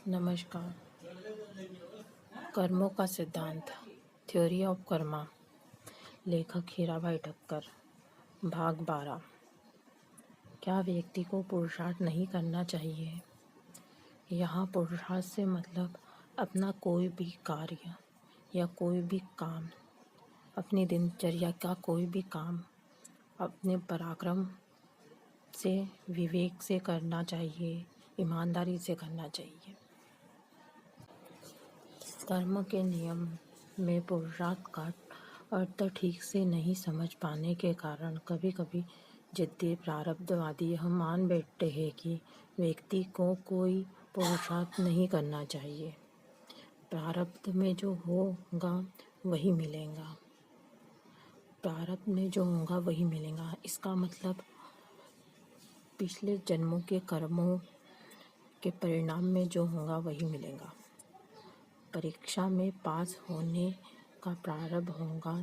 नमस्कार। कर्मों का सिद्धांत, थ्योरी ऑफ कर्मा, लेखक हीराभाई ठक्कर। भाग 12। क्या व्यक्ति को पुरुषार्थ नहीं करना चाहिए? यहाँ पुरुषार्थ से मतलब अपना कोई भी कार्य या कोई भी काम, अपनी दिनचर्या का कोई भी काम अपने पराक्रम से, विवेक से करना चाहिए, ईमानदारी से करना चाहिए। कर्म के नियम में पुरुषार्थ का अर्थ ठीक से नहीं समझ पाने के कारण कभी कभी जिद्दी प्रारब्धवादी यह मान बैठते हैं कि व्यक्ति को कोई पुरुषार्थ नहीं करना चाहिए, प्रारब्ध में जो होगा वही मिलेगा, प्रारब्ध में जो होगा वही मिलेगा। इसका मतलब पिछले जन्मों के कर्मों के परिणाम में जो होगा वही मिलेगा। परीक्षा में पास होने का प्रारब्ध होगा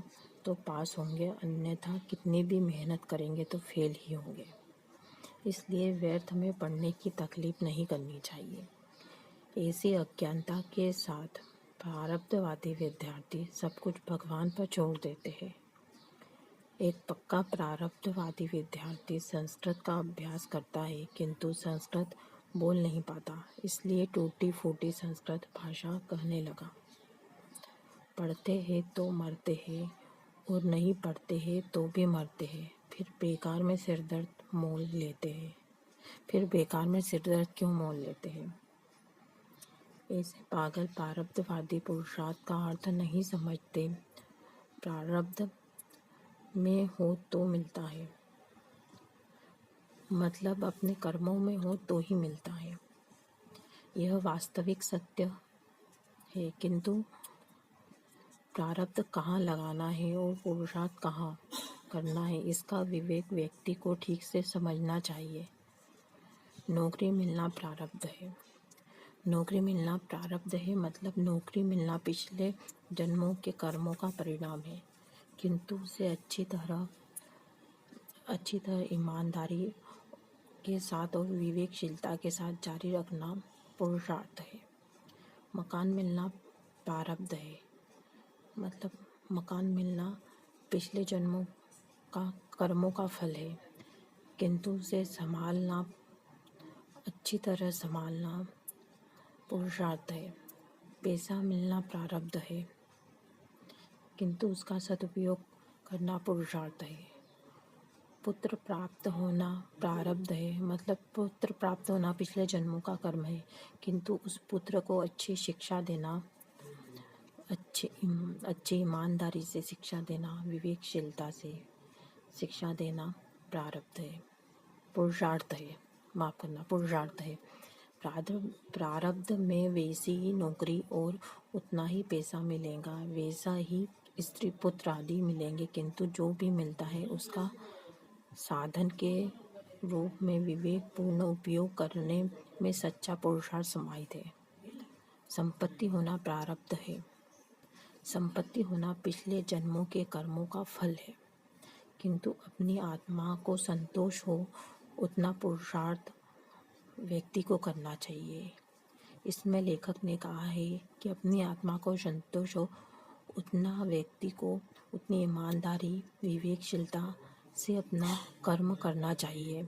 तो पास होंगे, अन्यथा कितनी भी मेहनत करेंगे तो फेल ही होंगे। इसलिए व्यर्थ में पढ़ने की तकलीफ नहीं करनी चाहिए। ऐसी अज्ञानता के साथ प्रारब्धवादी विद्यार्थी सब कुछ भगवान पर छोड़ देते हैं। एक पक्का प्रारब्धवादी विद्यार्थी संस्कृत का अभ्यास करता है किंतु संस्कृत बोल नहीं पाता, इसलिए टूटी फूटी संस्कृत भाषा कहने लगा। पढ़ते हैं तो मरते हैं और नहीं पढ़ते हैं तो भी मरते हैं, फिर बेकार में सिरदर्द मोल लेते हैं। क्यों मोल लेते हैं? ऐसे पागल प्रारब्धवादी पुरुषार्थ का अर्थ नहीं समझते। प्रारब्ध में हो तो मिलता है, मतलब अपने कर्मों में हो तो ही मिलता है, यह वास्तविक सत्य है। किंतु प्रारब्ध कहाँ लगाना है और पुरुषार्थ कहाँ करना है, इसका विवेक व्यक्ति को ठीक से समझना चाहिए। नौकरी मिलना प्रारब्ध है। नौकरी मिलना प्रारब्ध है मतलब नौकरी मिलना पिछले जन्मों के कर्मों का परिणाम है, किंतु उसे अच्छी तरह ईमानदारी के साथ और विवेकशीलता के साथ जारी रखना पुरुषार्थ है। मकान मिलना प्रारब्ध है, मतलब मकान मिलना पिछले जन्मों का कर्मों का फल है, किंतु उसे संभालना, अच्छी तरह संभालना पुरुषार्थ है। पैसा मिलना प्रारब्ध है, किंतु उसका सदुपयोग करना पुरुषार्थ है। पुत्र प्राप्त होना प्रारब्ध है, मतलब पुत्र प्राप्त होना पिछले जन्मों का कर्म है, किंतु उस पुत्र को अच्छी शिक्षा देना, अच्छी ईमानदारी से शिक्षा देना, विवेकशीलता से शिक्षा देना प्रारब्ध है, पुरुषार्थ है। माफ करना, पुरुषार्थ है। प्रारब्ध में वैसी ही नौकरी और उतना ही पैसा मिलेगा, वैसा ही स्त्री पुत्र आदि मिलेंगे, किंतु जो भी मिलता है उसका साधन के रूप में विवेक पूर्ण उपयोग करने में सच्चा पुरुषार्थ समाहित है। संपत्ति होना प्रारब्ध है। संपत्ति होना पिछले जन्मों के कर्मों का फल है, किंतु अपनी आत्मा को संतोष हो उतना पुरुषार्थ व्यक्ति को करना चाहिए। इसमें लेखक ने कहा है कि अपनी आत्मा को संतोष हो उतना व्यक्ति को उतनी ईमानदारी, विवेकशीलता से अपना कर्म करना चाहिए।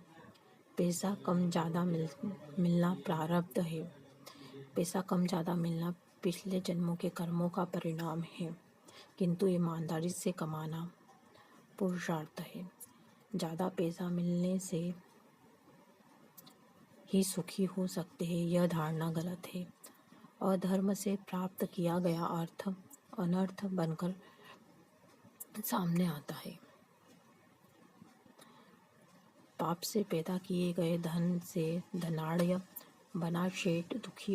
पैसा कम ज़्यादा मिलना प्रारब्ध है। पैसा कम ज़्यादा मिलना पिछले जन्मों के कर्मों का परिणाम है, किंतु ईमानदारी से कमाना पुरुषार्थ है। ज़्यादा पैसा मिलने से ही सुखी हो सकते हैं, यह धारणा गलत है। अधर्म से प्राप्त किया गया अर्थ अनर्थ बनकर सामने आता है। पाप से पैदा किए गए धन से धनाढ़ बना सेठ दुखी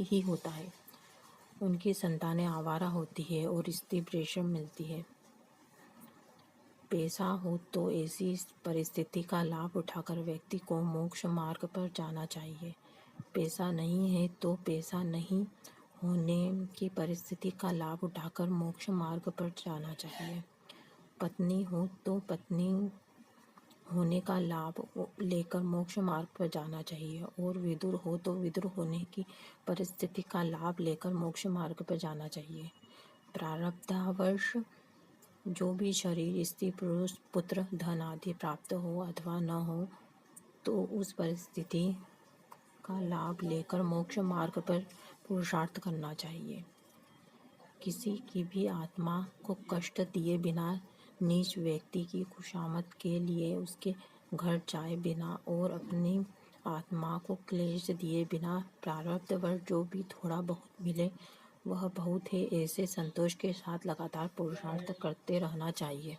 ही होता है। उनकी संतानें आवारा होती है और स्त्री वृषण मिलती है। पैसा हो तो ऐसी परिस्थिति का लाभ उठाकर व्यक्ति को मोक्ष मार्ग पर जाना चाहिए। पैसा नहीं है तो पैसा नहीं होने की परिस्थिति का लाभ उठाकर मोक्ष मार्ग पर जाना चाहिए। पत्नी हो तो पत्नी होने का लाभ लेकर मोक्ष मार्ग पर जाना चाहिए, और विदुर हो तो विदुर होने की परिस्थिति का लाभ लेकर मोक्ष मार्ग पर जाना चाहिए। प्रारब्धवश जो भी शरीर, स्त्री, पुरुष, पुत्र, धन आदि प्राप्त हो अथवा न हो, तो उस परिस्थिति का लाभ लेकर मोक्ष मार्ग पर पुरुषार्थ करना चाहिए। किसी की भी आत्मा को कष्ट दिए बिना, नीच व्यक्ति की खुशामद के लिए उसके घर जाए बिना और अपनी आत्मा को क्लेश दिए बिना प्रारब्धवश जो भी थोड़ा बहुत मिले वह बहुत है, ऐसे संतोष के साथ लगातार पुरुषार्थ करते रहना चाहिए।